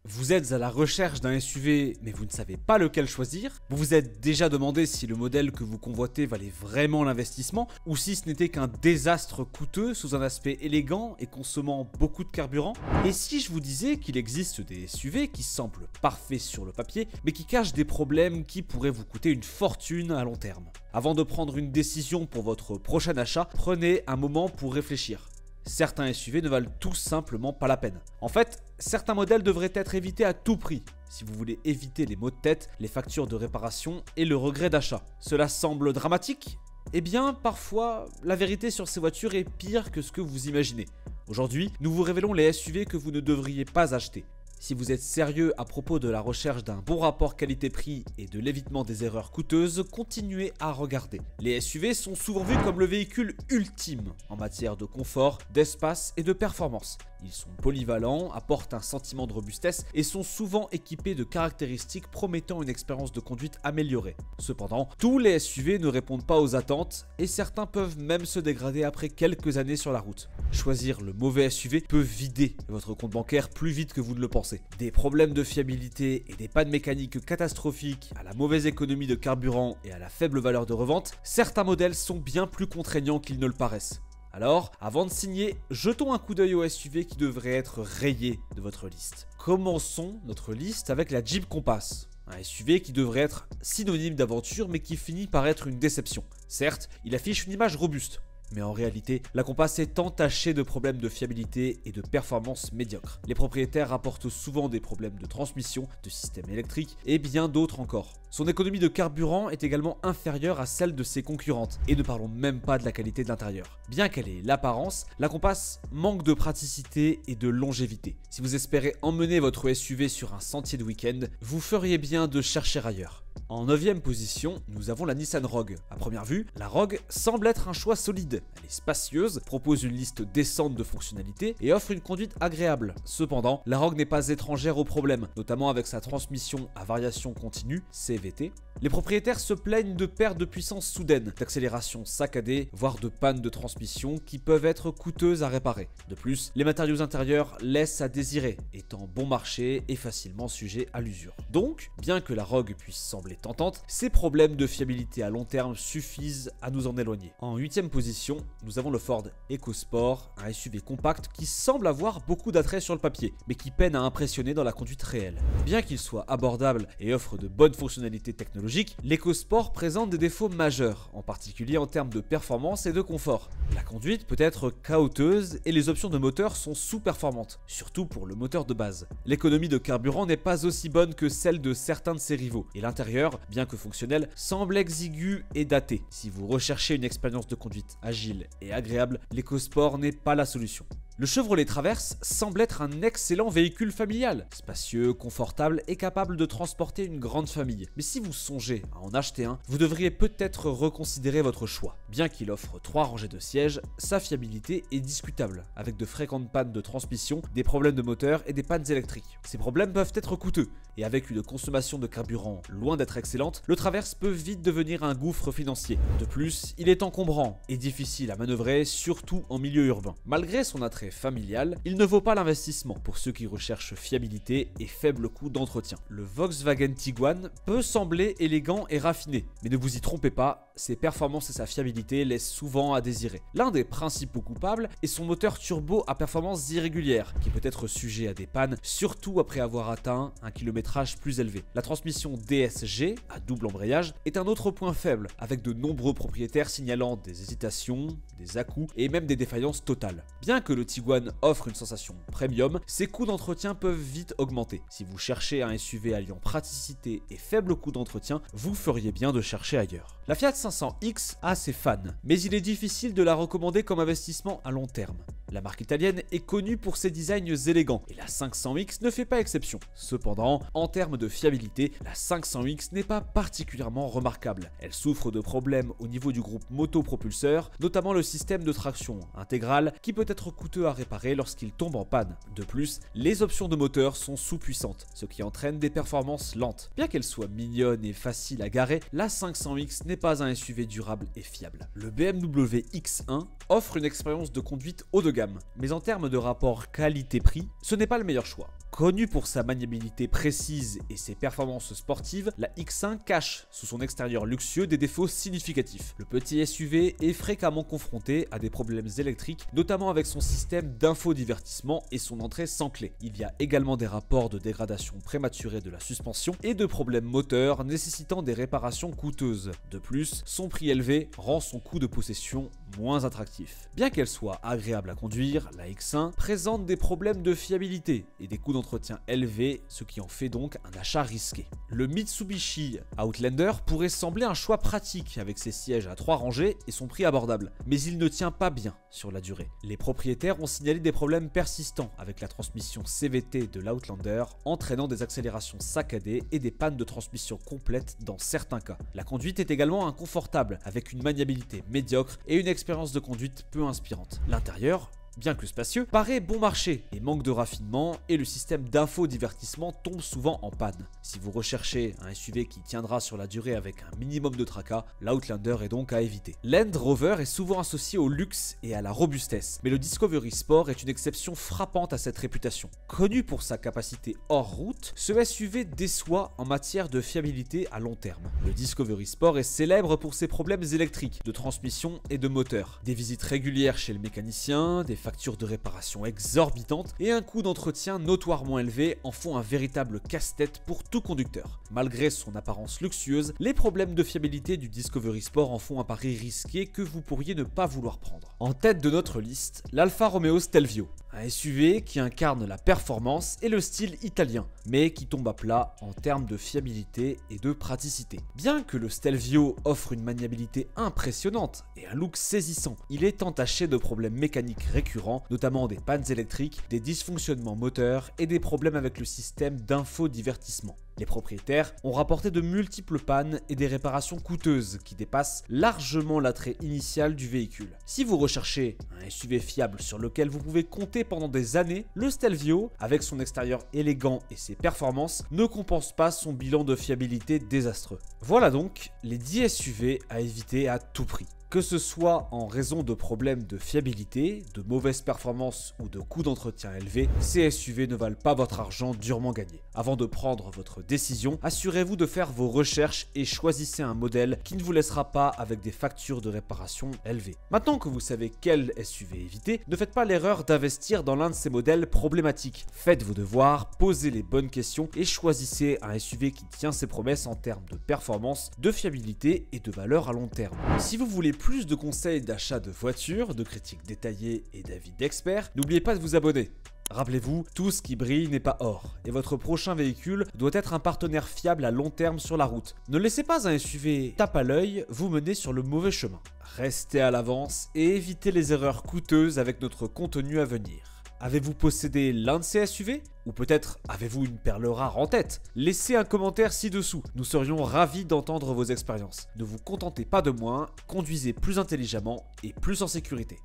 Vous êtes à la recherche d'un SUV mais vous ne savez pas lequel choisir? Vous vous êtes déjà demandé si le modèle que vous convoitez valait vraiment l'investissement ou si ce n'était qu'un désastre coûteux sous un aspect élégant et consommant beaucoup de carburant? Et si je vous disais qu'il existe des SUV qui semblent parfaits sur le papier mais qui cachent des problèmes qui pourraient vous coûter une fortune à long terme? Avant de prendre une décision pour votre prochain achat, prenez un moment pour réfléchir. Certains SUV ne valent tout simplement pas la peine. En fait, certains modèles devraient être évités à tout prix, si vous voulez éviter les maux de tête, les factures de réparation et le regret d'achat. Cela semble dramatique? Eh bien, parfois, la vérité sur ces voitures est pire que ce que vous imaginez. Aujourd'hui, nous vous révélons les SUV que vous ne devriez pas acheter. Si vous êtes sérieux à propos de la recherche d'un bon rapport qualité-prix et de l'évitement des erreurs coûteuses, continuez à regarder. Les SUV sont souvent vus comme le véhicule ultime en matière de confort, d'espace et de performance. Ils sont polyvalents, apportent un sentiment de robustesse et sont souvent équipés de caractéristiques promettant une expérience de conduite améliorée. Cependant, tous les SUV ne répondent pas aux attentes et certains peuvent même se dégrader après quelques années sur la route. Choisir le mauvais SUV peut vider votre compte bancaire plus vite que vous ne le pensez. Des problèmes de fiabilité et des pannes mécaniques catastrophiques, à la mauvaise économie de carburant et à la faible valeur de revente, certains modèles sont bien plus contraignants qu'ils ne le paraissent. Alors, avant de signer, jetons un coup d'œil au SUV qui devrait être rayé de votre liste. Commençons notre liste avec la Jeep Compass. Un SUV qui devrait être synonyme d'aventure mais qui finit par être une déception. Certes, il affiche une image robuste, mais en réalité, la Compass est entachée de problèmes de fiabilité et de performance médiocres. Les propriétaires rapportent souvent des problèmes de transmission, de système électrique et bien d'autres encore. Son économie de carburant est également inférieure à celle de ses concurrentes, et ne parlons même pas de la qualité de l'intérieur. Bien qu'elle ait l'apparence, la Compass manque de praticité et de longévité. Si vous espérez emmener votre SUV sur un sentier de week-end, vous feriez bien de chercher ailleurs. En 9ème position, nous avons la Nissan Rogue. À première vue, la Rogue semble être un choix solide. Elle est spacieuse, propose une liste décente de fonctionnalités et offre une conduite agréable. Cependant, la Rogue n'est pas étrangère aux problèmes, notamment avec sa transmission à variation continue, CVT. Les propriétaires se plaignent de pertes de puissance soudaines, d'accélération saccadée, voire de pannes de transmission qui peuvent être coûteuses à réparer. De plus, les matériaux intérieurs laissent à désirer, étant bon marché et facilement sujets à l'usure. Donc, bien que la Rogue puisse sembler tentante, ces problèmes de fiabilité à long terme suffisent à nous en éloigner. En 8ème position, nous avons le Ford EcoSport, un SUV compact qui semble avoir beaucoup d'attrait sur le papier, mais qui peine à impressionner dans la conduite réelle. Bien qu'il soit abordable et offre de bonnes fonctionnalités technologiques, l'EcoSport présente des défauts majeurs, en particulier en termes de performance et de confort. La conduite peut être chaoteuse et les options de moteur sont sous-performantes, surtout pour le moteur de base. L'économie de carburant n'est pas aussi bonne que celle de certains de ses rivaux, et l'intérieur, bien que fonctionnel, semble exigu et daté. Si vous recherchez une expérience de conduite agile et agréable, l'EcoSport n'est pas la solution. Le Chevrolet Traverse semble être un excellent véhicule familial, spacieux, confortable et capable de transporter une grande famille. Mais si vous songez à en acheter un, vous devriez peut-être reconsidérer votre choix. Bien qu'il offre 3 rangées de sièges, sa fiabilité est discutable, avec de fréquentes pannes de transmission, des problèmes de moteur et des pannes électriques. Ces problèmes peuvent être coûteux, et avec une consommation de carburant loin d'être excellente, le Traverse peut vite devenir un gouffre financier. De plus, il est encombrant et difficile à manœuvrer, surtout en milieu urbain. Malgré son attrait familial, il ne vaut pas l'investissement pour ceux qui recherchent fiabilité et faible coût d'entretien. Le Volkswagen Tiguan peut sembler élégant et raffiné, mais ne vous y trompez pas, ses performances et sa fiabilité laissent souvent à désirer. L'un des principaux coupables est son moteur turbo à performance irrégulière, qui peut être sujet à des pannes, surtout après avoir atteint un kilométrage plus élevé. La transmission DSG, à double embrayage, est un autre point faible, avec de nombreux propriétaires signalant des hésitations, des à-coups et même des défaillances totales. Bien que le Tiguan offre une sensation premium, ses coûts d'entretien peuvent vite augmenter. Si vous cherchez un SUV alliant praticité et faible coût d'entretien, vous feriez bien de chercher ailleurs. La Fiat 500X a ses fans, mais il est difficile de la recommander comme investissement à long terme. La marque italienne est connue pour ses designs élégants et la 500X ne fait pas exception. Cependant, en termes de fiabilité, la 500X n'est pas particulièrement remarquable. Elle souffre de problèmes au niveau du groupe motopropulseur, notamment le système de traction intégrale qui peut être coûteux à réparer lorsqu'il tombe en panne. De plus, les options de moteur sont sous-puissantes, ce qui entraîne des performances lentes. Bien qu'elle soit mignonne et facile à garer, la 500X n'est pas un SUV durable et fiable. Le BMW X1 offre une expérience de conduite haut de gamme, mais en termes de rapport qualité-prix, ce n'est pas le meilleur choix. Connue pour sa maniabilité précise et ses performances sportives, la X1 cache sous son extérieur luxueux des défauts significatifs. Le petit SUV est fréquemment confronté à des problèmes électriques, notamment avec son système d'infodivertissement et son entrée sans clé. Il y a également des rapports de dégradation prématurée de la suspension et de problèmes moteurs nécessitant des réparations coûteuses. De plus, son prix élevé rend son coût de possession moins attractif. Bien qu'elle soit agréable à conduire, la X1 présente des problèmes de fiabilité et des coûts d'entretien élevés, ce qui en fait donc un achat risqué. Le Mitsubishi Outlander pourrait sembler un choix pratique avec ses sièges à 3 rangées et son prix abordable, mais il ne tient pas bien sur la durée. Les propriétaires ont signalé des problèmes persistants avec la transmission CVT de l'Outlander, entraînant des accélérations saccadées et des pannes de transmission complètes dans certains cas. La conduite est également inconfortable, avec une maniabilité médiocre et une expérience de conduite peu inspirante. L'intérieur, bien que spacieux, paraît bon marché et manque de raffinement, et le système d'infodivertissement tombe souvent en panne. Si vous recherchez un SUV qui tiendra sur la durée avec un minimum de tracas, l'Outlander est donc à éviter. Land Rover est souvent associé au luxe et à la robustesse, mais le Discovery Sport est une exception frappante à cette réputation. Connu pour sa capacité hors route, ce SUV déçoit en matière de fiabilité à long terme. Le Discovery Sport est célèbre pour ses problèmes électriques, de transmission et de moteur. Des visites régulières chez le mécanicien, des factures de réparation exorbitantes et un coût d'entretien notoirement élevé en font un véritable casse-tête pour tout conducteur. Malgré son apparence luxueuse, les problèmes de fiabilité du Discovery Sport en font un pari risqué que vous pourriez ne pas vouloir prendre. En tête de notre liste, l'Alfa Romeo Stelvio, un SUV qui incarne la performance et le style italien, mais qui tombe à plat en termes de fiabilité et de praticité. Bien que le Stelvio offre une maniabilité impressionnante et un look saisissant, il est entaché de problèmes mécaniques récurrents, notamment des pannes électriques, des dysfonctionnements moteurs et des problèmes avec le système d'infodivertissement. Les propriétaires ont rapporté de multiples pannes et des réparations coûteuses qui dépassent largement l'attrait initial du véhicule. Si vous recherchez un SUV fiable sur lequel vous pouvez compter pendant des années, le Stelvio, avec son extérieur élégant et ses performances, ne compense pas son bilan de fiabilité désastreux. Voilà donc les 10 SUV à éviter à tout prix. Que ce soit en raison de problèmes de fiabilité, de mauvaises performances ou de coûts d'entretien élevés, ces SUV ne valent pas votre argent durement gagné. Avant de prendre votre décision, assurez-vous de faire vos recherches et choisissez un modèle qui ne vous laissera pas avec des factures de réparation élevées. Maintenant que vous savez quel SUV éviter, ne faites pas l'erreur d'investir dans l'un de ces modèles problématiques. Faites vos devoirs, posez les bonnes questions et choisissez un SUV qui tient ses promesses en termes de performance, de fiabilité et de valeur à long terme. Si vous voulez plus de conseils d'achat de voitures, de critiques détaillées et d'avis d'experts, n'oubliez pas de vous abonner. Rappelez-vous, tout ce qui brille n'est pas or, et votre prochain véhicule doit être un partenaire fiable à long terme sur la route. Ne laissez pas un SUV tape à l'œil vous mener sur le mauvais chemin. Restez à l'avance et évitez les erreurs coûteuses avec notre contenu à venir. Avez-vous possédé l'un de ces SUV? Ou peut-être avez-vous une perle rare en tête? Laissez un commentaire ci-dessous, nous serions ravis d'entendre vos expériences. Ne vous contentez pas de moins, conduisez plus intelligemment et plus en sécurité.